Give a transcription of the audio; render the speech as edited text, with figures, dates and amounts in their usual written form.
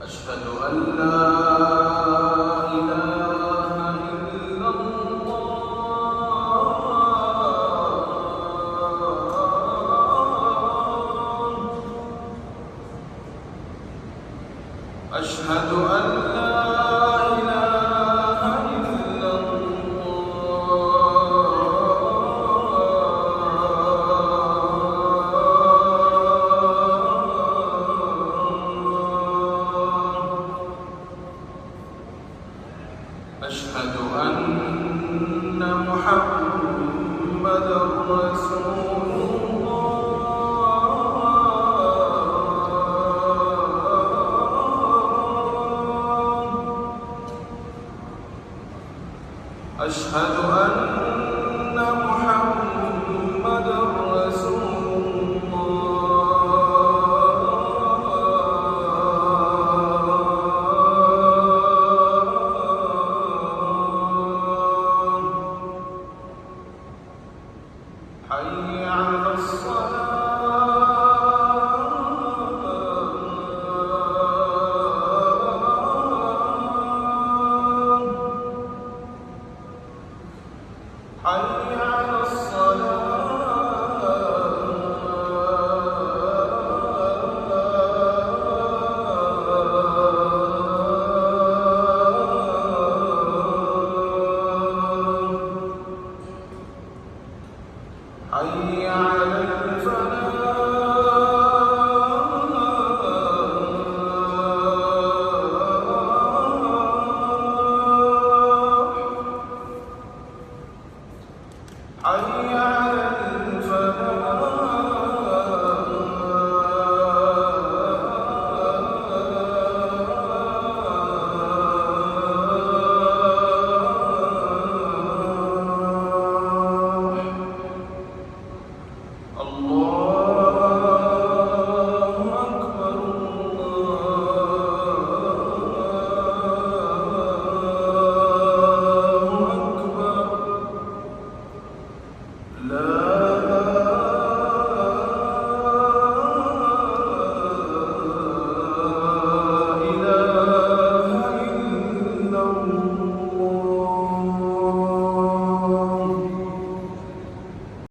أشهد أن لا إله إلا الله. أشهد أن لا إله إلا أشهد أن محمدًا رسول الله. أشهد أن محمدًا رسول حي على الصلاة حي على حي على الفلاح حي على لا